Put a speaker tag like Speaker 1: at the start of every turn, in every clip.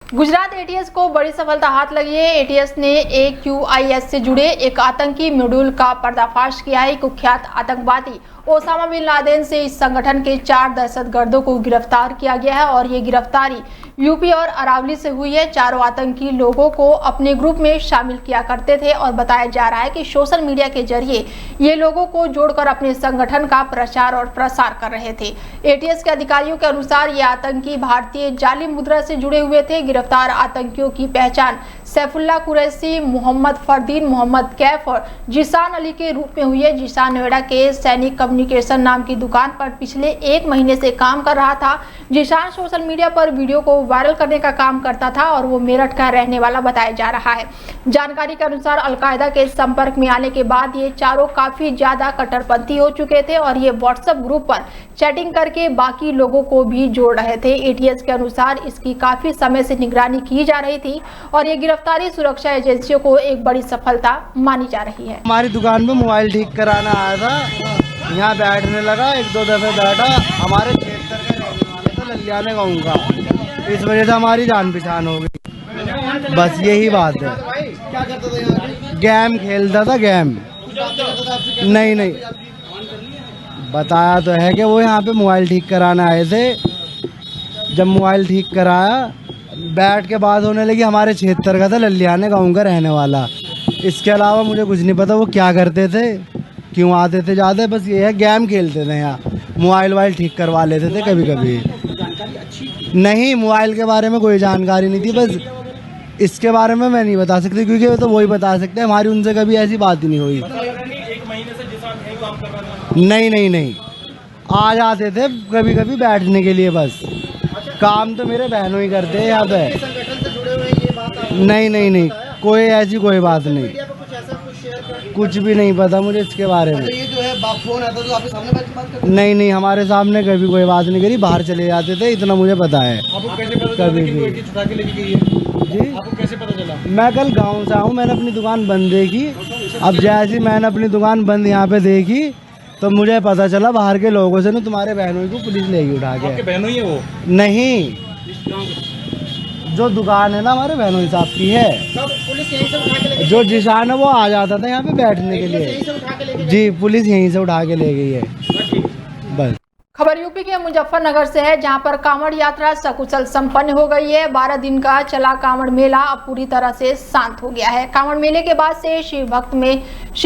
Speaker 1: Gujarat ATS को बड़ी सफलता हाथ लगी है। एटीएस ने AQIS से जुड़े एक आतंकी मॉड्यूल का पर्दाफाश किया है। कुख्यात आतंकवादी ओसामा बिन लादेन से इस संगठन के 4 दहशतगर्दों को गिरफ्तार किया गया है और ये गिरफ्तारी यूपी और अरावली से हुई है। चारों आतंकी लोगों को अपने ग्रुप में शामिल किया करते थे और बताया जा रहा है कि सोशल मीडिया के जरिए ये लोगों को जोड़कर अपने संगठन का प्रचार और प्रसार कर रहे थे। एटीएस के अधिकारियों के अनुसार ये आतंकी भारतीय जाली मुद्रा से जुड़े हुए थे। गिरफ्तार आतंकियों की पहचान सैफुल्ला कुरैशी, मोहम्मद फरदीन, मोहम्मद कैफ और जिशान अली के रूप में हुई है। जिशान नोएडा के सैनिक कम्युनिकेशन नाम की दुकान पर पिछले 1 महीने से काम कर रहा था। जिशान सोशल मीडिया पर वीडियो को वायरल करने का काम करता था और वो मेरठ का रहने वाला बताया जा रहा है। जानकारी के अनुसार अलकायदा के संपर्क में आने के बाद ये चारों काफी ज्यादा कट्टरपंथी हो चुके थे और ये व्हाट्सएप ग्रुप पर चैटिंग करके बाकी लोगों को भी जोड़ रहे थे। एटीएस के अनुसार इसकी काफी समय से निगरानी की जा रही थी और ये गिरफ्तारी सुरक्षा एजेंसियों को एक बड़ी सफलता मानी जा रही है।
Speaker 2: हमारी दुकान पे मोबाइल ठीक कराना आया था, यहाँ बैठने लगा, 1-2 दफे बैठा। हमारे क्षेत्र के रहने वाले तो ललियाने गाँव का, इस वजह से हमारी जान पहचान हो गई। बस यही बात है।
Speaker 3: क्या करता था यहाँ?
Speaker 2: गेम खेलता था, गेम नहीं बताया तो है कि वो यहाँ पे मोबाइल ठीक कराना आए थे। जब मोबाइल ठीक कराया, बैठ के बात होने लगी। हमारे क्षेत्र का था, ललियाने गाँव का रहने वाला। इसके अलावा मुझे कुछ नहीं पता वो क्या करते थे, क्यों आते थे जाते। बस ये है, गेम खेलते थे यहाँ, मोबाइल ठीक करवा लेते थे कभी कभी। नहीं, मोबाइल के बारे में कोई जानकारी नहीं थी। बस इसके बारे में मैं नहीं बता सकती, क्योंकि वो तो वही बता सकते हैं। हमारी उनसे कभी ऐसी बात ही नहीं हुई। नहीं, आ जाते थे कभी कभी बैठने के लिए। बस काम तो मेरे बहनों ही करते हैं यहाँ पे।
Speaker 3: संगठन से जुड़े हुए ये बात आपको
Speaker 2: नहीं, कोई ऐसी कोई बात नहीं। कुछ भी नहीं पता मुझे इसके बारे में।
Speaker 3: ये जो है फोन आता तो आपके सामने बात करते?
Speaker 2: नहीं, हमारे सामने कभी कोई बात नहीं करी। बाहर चले जाते थे, इतना मुझे पता है।
Speaker 3: आपको कैसे पता चला
Speaker 2: कभी
Speaker 3: कि
Speaker 2: भी।
Speaker 3: कोई छुड़ा के लेके गई है?
Speaker 2: जी,
Speaker 3: आपको कैसे पता चला?
Speaker 2: मैं कल गांव से आऊँ, मैंने अपनी दुकान बंद देखी। अब जैसे मैंने अपनी दुकान बंद यहाँ पे देखी तो मुझे पता चला बाहर के लोगों से, ना तुम्हारे बहनों को पुलिस लेगी उठा के।
Speaker 3: आपके बहनों ही है वो?
Speaker 2: नहीं, जो दुकान है ना हमारे बहनों हिसाब की है।
Speaker 3: पुलिस यहीं से उठा के लेके
Speaker 2: जो जिशान है वो आ जाता था यहाँ पे बैठने के लिए।
Speaker 3: यहीं से उठा के लेके
Speaker 2: जी, पुलिस यहीं से उठा के ले गई है। बस।
Speaker 1: खबर यूपी के मुजफ्फरनगर से है, जहां पर कांवड़ यात्रा सकुशल संपन्न हो गई है। 12 दिन का चला कांवड़ मेला अब पूरी तरह से शांत हो गया है। कांवड़ मेले के बाद से शिव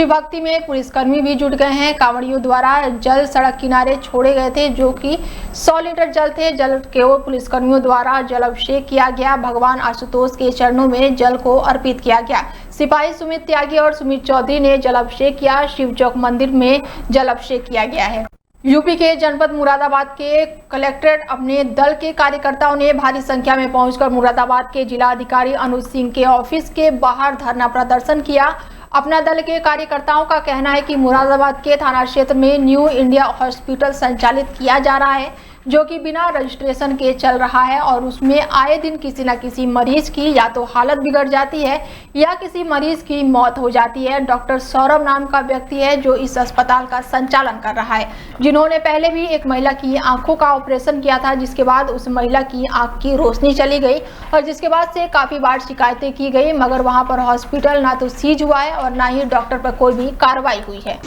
Speaker 1: भक्ति में पुलिसकर्मी भी जुट गए हैं। कांवड़ियों द्वारा जल सड़क किनारे छोड़े गए थे, जो कि 100 लीटर जल थे। जल के पुलिसकर्मियों द्वारा जल अभिषेक किया गया। भगवान आशुतोष के चरणों में जल को अर्पित किया गया। सिपाही सुमित त्यागी और सुमित चौधरी ने जल अभिषेक किया। शिव चौक मंदिर में जल अभिषेक किया गया है। यूपी के जनपद मुरादाबाद के कलेक्ट्रेट अपने दल के कार्यकर्ताओं ने भारी संख्या में पहुंचकर मुरादाबाद के जिला अधिकारी अनुज सिंह के ऑफिस के बाहर धरना प्रदर्शन किया। अपना दल के कार्यकर्ताओं का कहना है कि मुरादाबाद के थाना क्षेत्र में न्यू इंडिया हॉस्पिटल संचालित किया जा रहा है, जो कि बिना रजिस्ट्रेशन के चल रहा है और उसमें आए दिन किसी न किसी मरीज की या तो हालत बिगड़ जाती है या किसी मरीज की मौत हो जाती है। डॉक्टर सौरभ नाम का व्यक्ति है जो इस अस्पताल का संचालन कर रहा है, जिन्होंने पहले भी एक महिला की आंखों का ऑपरेशन किया था, जिसके बाद उस महिला की आंख की रोशनी चली गई और जिसके बाद से काफी बार शिकायतें की गई, मगर वहां पर हॉस्पिटल ना तो सीज हुआ है और ना ही डॉक्टर पर कोई भी कार्रवाई हुई है।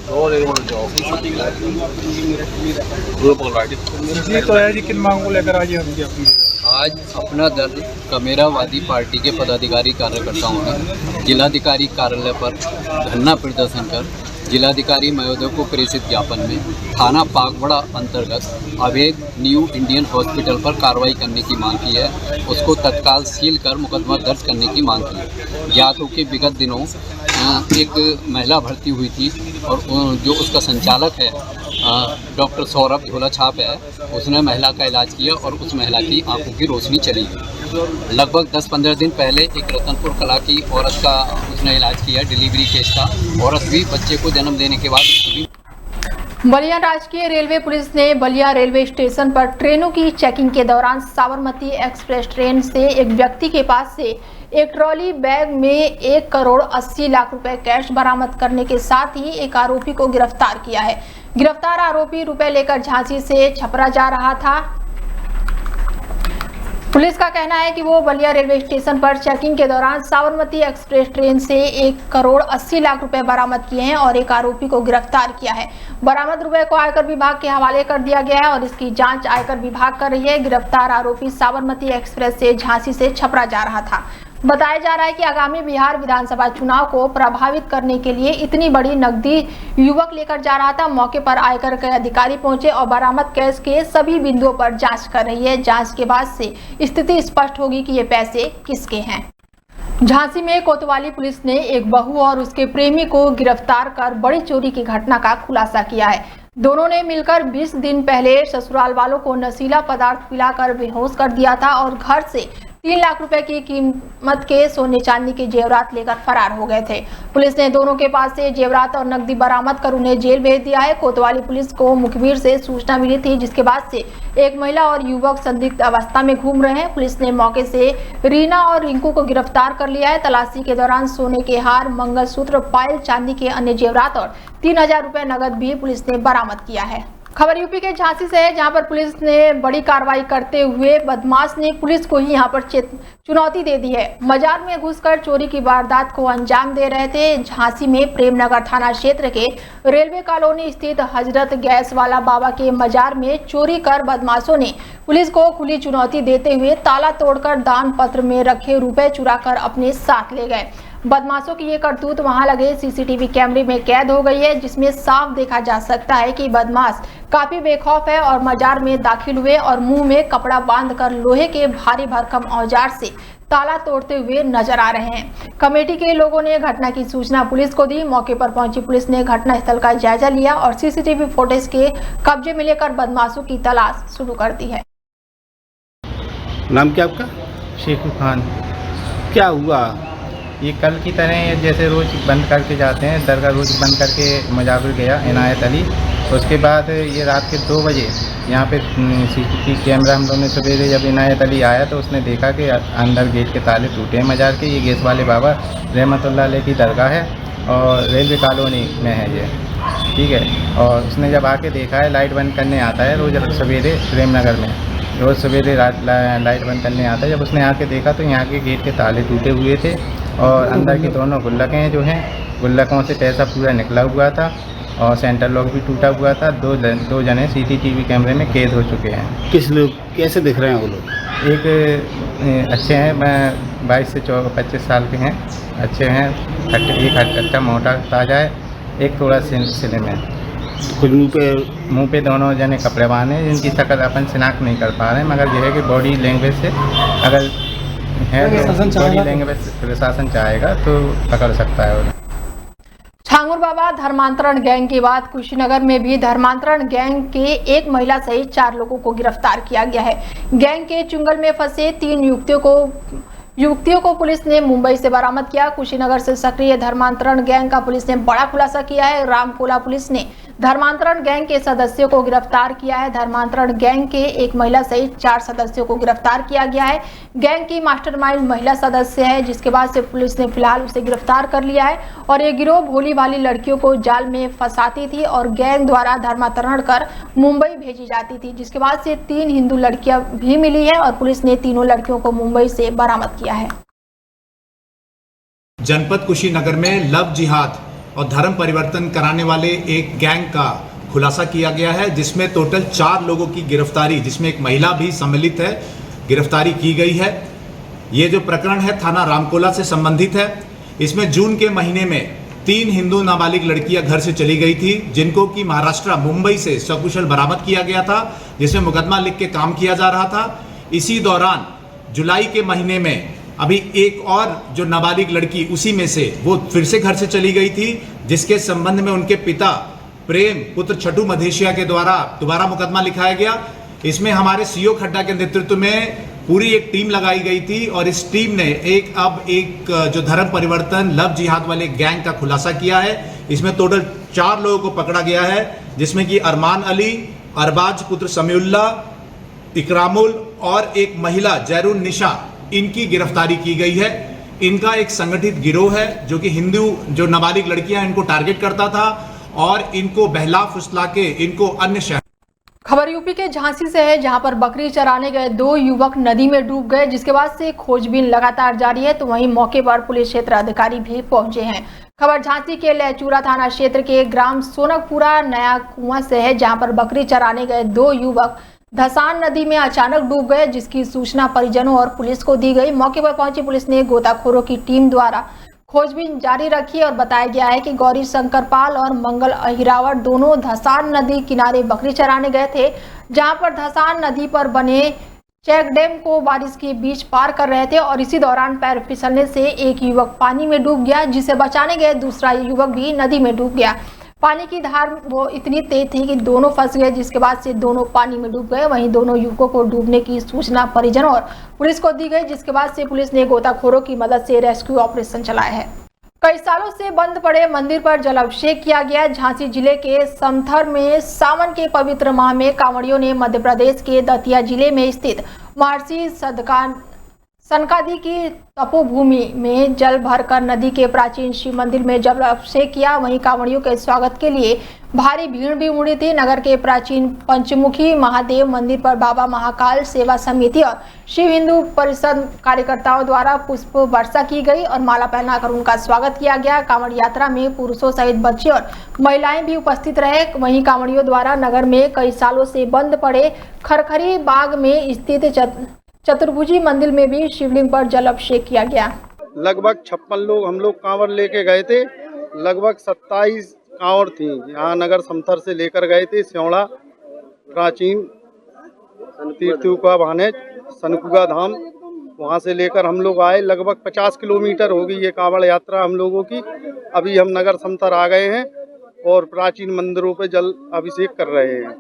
Speaker 3: जी तो है जी, किन मांग को लेकर आज
Speaker 4: आज अपना दल कमेरावादी पार्टी के पदाधिकारी कार्यकर्ताओं ने जिलाधिकारी कार्यालय पर धरना प्रदर्शन कर जिलाधिकारी महोदय को प्रेषित ज्ञापन में थाना पाकवड़ा अंतर्गत अवैध न्यू इंडियन हॉस्पिटल पर कार्रवाई करने की मांग की है। उसको तत्काल सील कर मुकदमा दर्ज करने की मांग की है। ज्ञात हो कि विगत दिनों एक महिला भर्ती हुई थी और जो उसका संचालक है डॉक्टर सौरभ झोला छाप है, उसने महिला का इलाज किया और उस महिला की आंखों की रोशनी चली गई। लगभग 10-15 दिन पहले एक रतनपुर कला की औरत का उसने इलाज किया, डिलीवरी केस का। औरत भी बच्चे को जन्म देने के बाद
Speaker 1: बलिया राजकीय रेलवे पुलिस ने बलिया रेलवे स्टेशन पर ट्रेनों की चेकिंग के दौरान साबरमती एक्सप्रेस ट्रेन से एक व्यक्ति के पास से एक ट्रॉली बैग में 1 करोड़ 80 लाख रुपए कैश बरामद करने के साथ ही एक आरोपी को गिरफ्तार किया है। गिरफ्तार आरोपी रुपए लेकर झांसी से छपरा जा रहा था। पुलिस का कहना है कि वो बलिया रेलवे स्टेशन पर चेकिंग के दौरान साबरमती एक्सप्रेस ट्रेन से 1,80,00,000 रुपए बरामद किए हैं और एक आरोपी को गिरफ्तार किया है। बरामद रुपए को आयकर विभाग के हवाले कर दिया गया है और इसकी जांच आयकर विभाग कर रही है। गिरफ्तार आरोपी साबरमती एक्सप्रेस से झांसी से छपरा जा रहा था। बताया जा रहा है कि आगामी बिहार विधानसभा चुनाव को प्रभावित करने के लिए इतनी बड़ी नकदी युवक लेकर जा रहा था। मौके पर आयकर के अधिकारी पहुंचे और बरामद कैश के सभी बिंदुओं पर जांच कर रही है। जांच के बाद से स्थिति स्पष्ट होगी कि ये पैसे किसके हैं। झांसी में कोतवाली पुलिस ने एक बहू और उसके प्रेमी को गिरफ्तार कर बड़ी चोरी की घटना का खुलासा किया है। दोनों ने मिलकर 20 दिन पहले ससुराल वालों को नशीला पदार्थ पिलाकर बेहोश कर दिया था और घर से 3 लाख रुपए की कीमत के सोने चांदी के जेवरात लेकर फरार हो गए थे। पुलिस ने दोनों के पास से जेवरात और नकदी बरामद कर उन्हें जेल भेज दिया है। कोतवाली पुलिस को मुखबिर से सूचना मिली थी, जिसके बाद से एक महिला और युवक संदिग्ध अवस्था में घूम रहे हैं। पुलिस ने मौके से रीना और रिंकू को गिरफ्तार कर लिया है। तलाशी के दौरान सोने के हार, मंगलसूत्र, पायल, चांदी के अन्य जेवरात और 3,000 रुपए नकद भी पुलिस ने बरामद किया है। खबर यूपी के झांसी से है, जहां पर पुलिस ने बड़ी कार्रवाई करते हुए बदमाश ने पुलिस को ही यहां पर चुनौती दे दी है। मजार में घुसकर चोरी की वारदात को अंजाम दे रहे थे। झांसी में प्रेमनगर थाना क्षेत्र के रेलवे कॉलोनी स्थित हजरत गैस वाला बाबा के मजार में चोरी कर बदमाशों ने पुलिस को खुली चुनौती देते हुए ताला तोड़कर दान पत्र में रखे रुपए चुराकर अपने साथ ले गए। बदमाशों की ये करतूत वहां लगे सीसीटीवी कैमरे में कैद हो गई है, जिसमें साफ देखा जा सकता है कि बदमाश काफी बेखौफ है और मजार में दाखिल हुए और मुंह में कपड़ा बांधकर लोहे के भारी भरकम औजार से ताला तोड़ते हुए नजर आ रहे हैं। कमेटी के लोगों ने घटना की सूचना पुलिस को दी। मौके पर पहुंची पुलिस ने घटनास्थल का जायजा लिया और सीसीटीवी फुटेज के कब्जे में लेकर बदमाशों की तलाश शुरू कर दी है।
Speaker 5: नाम क्या आपका?
Speaker 6: शेखू खान।
Speaker 5: क्या हुआ?
Speaker 6: ये कल की तरह जैसे रोज़ बंद करके जाते हैं, दरगाह रोज़ बंद करके मजाबिर गया इनायत अली। उसके बाद ये रात के 2 बजे यहाँ पे सीसीटीवी कैमरा हम लोगों ने सवेरे जब इनायत अली आया तो उसने देखा कि अंदर गेट के ताले टूटे हैं मजार के। ये गैस वाले बाबा रहमतुल्लाह अलैह की दरगाह है और रेलवे कॉलोनी में है ये, ठीक है। और उसने जब आके देखा है, लाइट बंद करने आता है रोज़ सवेरे प्रेमनगर में, रोज़ सवेरे लाइट बंद करने आता है। जब उसने आके देखा तो यहाँ के गेट के ताले टूटे हुए थे और अंदर की दोनों गुल्लकें जो हैं, गुल्लकों से पैसा पूरा निकला हुआ था और सेंटर लॉक भी टूटा हुआ था। दो जने सीसीटीवी कैमरे में कैद हो चुके हैं।
Speaker 5: किस लोग कैसे दिख रहे हैं वो लोग?
Speaker 6: एक अच्छे हैं, मैं 22 से 25 साल के हैं, अच्छे हैं। एक अच्छा मोटा ताजा है, एक थोड़ा सिले में।
Speaker 5: कुछ मुँह
Speaker 6: पे दोनों जने कपड़े बांधे हैं, जिनकी शक्ल अपन शिनाख्त नहीं कर पा रहे हैं, मगर यह है कि बॉडी लैंग्वेज से अगर है तो बॉडी लैंग्वेज प्रशासन चाहेगा तो पकड़ सकता है उन्हें।
Speaker 1: छांगुर बाबा धर्मांतरण गैंग के बाद कुशीनगर में भी धर्मांतरण गैंग के एक महिला सहित 4 लोगों को गिरफ्तार किया गया है। गैंग के चुंगल में फंसे 3 युवतियों को पुलिस ने मुंबई से बरामद किया। कुशीनगर से सक्रिय धर्मांतरण गैंग का पुलिस ने बड़ा खुलासा किया है। रामकोला पुलिस ने धर्मांतरण गैंग के सदस्यों को गिरफ्तार किया है। धर्मांतरण गैंग के एक महिला सहित 4 सदस्यों को गिरफ्तार किया गया है। गैंग की मास्टरमाइंड महिला सदस्य है, जिसके बाद से पुलिस ने फिलहाल उसे गिरफ्तार कर लिया है। और ये गिरोह भोली वाली लड़कियों को जाल में फंसाती थी और गैंग द्वारा धर्मांतरण कर मुंबई भेजी जाती थी, जिसके बाद से 3 हिंदू लड़कियां भी मिली है और पुलिस ने तीनों लड़कियों को मुंबई से बरामद किया है।
Speaker 7: जनपद कुशीनगर में लव जिहाद और धर्म परिवर्तन कराने वाले एक गैंग का खुलासा किया गया है, जिसमें टोटल 4 लोगों की गिरफ्तारी, जिसमें एक महिला भी सम्मिलित है, गिरफ्तारी की गई है। ये जो प्रकरण है थाना रामकोला से संबंधित है। इसमें जून के महीने में 3 हिंदू नाबालिग लड़कियां घर से चली गई थी, जिनको कि महाराष्ट्र मुंबई से सकुशल बरामद किया गया था, जिसमें मुकदमा लिख के काम किया जा रहा था। इसी दौरान जुलाई के महीने में अभी एक और जो नाबालिग लड़की उसी में से वो फिर से घर से चली गई थी, जिसके संबंध में उनके पिता प्रेम पुत्र छठू मधेशिया के द्वारा दोबारा मुकदमा लिखाया गया। इसमें हमारे सीओ खड्डा के नेतृत्व में पूरी एक टीम लगाई गई थी और इस टीम ने एक जो धर्म परिवर्तन लव जिहाद वाले गैंग का खुलासा किया है। इसमें टोटल 4 लोगों को पकड़ा गया है, जिसमें कि अरमान अली, अरबाज पुत्र समीउल्ला, इकरामुल और एक महिला जैरून निशा, इनकी गिरफ्तारी की गई है। इनका एक संगठित गिरोह है जो कि हिंदू जो नाबालिग लड़कियां इनको टारगेट करता था और इनको बहला फुसला के इनको अन्य शहर।
Speaker 1: खबर यूपी के झांसी से है, जहां पर बकरी चराने गए 2 युवक नदी में डूब गए, जिसके बाद से खोजबीन लगातार जारी है। तो वहीं मौके पर पुलिस क्षेत्र अधिकारी भी पहुंचे हैं। खबर झांसी के लहचूरा थाना क्षेत्र के ग्राम सोनकपुरा नया कुआं से है, जहां पर बकरी चराने गए 2 युवक धसान नदी में अचानक डूब गए, जिसकी सूचना परिजनों और पुलिस को दी गई। मौके पर पहुंची पुलिस ने गोताखोरों की टीम द्वारा खोजबीन जारी रखी और बताया गया है कि गौरी शंकरपाल और मंगल अहिरावत दोनों धसान नदी किनारे बकरी चराने गए थे, जहां पर धसान नदी पर बने चेक डैम को बारिश के बीच पार कर रहे थे और इसी दौरान पैर फिसलने से एक युवक पानी में डूब गया, जिसे बचाने गए दूसरा युवक भी नदी में डूब गया। पानी की धार वो इतनी तेज थी कि दोनों फंस गए, जिसके बाद से दोनों पानी में डूब गए। वहीं दोनों युवकों को डूबने की सूचना परिजनों और पुलिस को दी गई, जिसके बाद से पुलिस ने गोताखोरों की मदद से रेस्क्यू ऑपरेशन चलाया है। कई सालों से बंद पड़े मंदिर पर जलाभिषेक किया गया। झांसी जिले के समथर में सावन के पवित्र माह में कांवड़ियों ने मध्य प्रदेश के दतिया जिले में स्थित महर्षि सनकादि की तपोभूमि में जल भरकर नदी के प्राचीन शिव मंदिर में जलाभिषेक किया। वहीं कांवड़ियों के स्वागत के लिए भारी भीड़ भी उमड़ी थी। नगर के प्राचीन पंचमुखी महादेव मंदिर पर बाबा महाकाल सेवा समिति और शिव हिंदू परिषद कार्यकर्ताओं द्वारा पुष्प वर्षा की गई और माला पहनाकर उनका स्वागत किया गया। कांवड़ यात्रा में पुरुषों सहित बच्चे और महिलाएं भी उपस्थित रहे। वहीं कांवड़ियों द्वारा नगर में कई सालों से बंद पड़े खरखरी बाग में स्थित चतुर्भुजी मंदिर में भी शिवलिंग पर जल अभिषेक किया गया।
Speaker 8: लगभग 56 लोग हम लोग कांवर लेके गए थे। लगभग 27 कांवर थी। यहाँ नगर समथर से लेकर गए थे स्योड़ा प्राचीन तीर्थों का बहाने सनकुगा धाम, वहाँ से लेकर हम लोग आए। लगभग 50 किलोमीटर हो गई ये कांवड़ यात्रा हम लोगों की। अभी हम नगर समथर आ गए हैं और प्राचीन मंदिरों पे जल अभिषेक कर रहे हैं।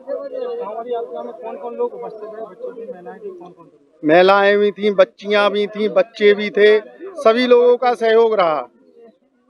Speaker 3: यात्रा में कौन-कौन लोग उपस्थित हैं? बच्चे भी, महिलाएं भी, कौन-कौन?
Speaker 8: महिलाएं भी थी, बच्चियां भी थी, बच्चे भी थे। सभी लोगों का सहयोग रहा।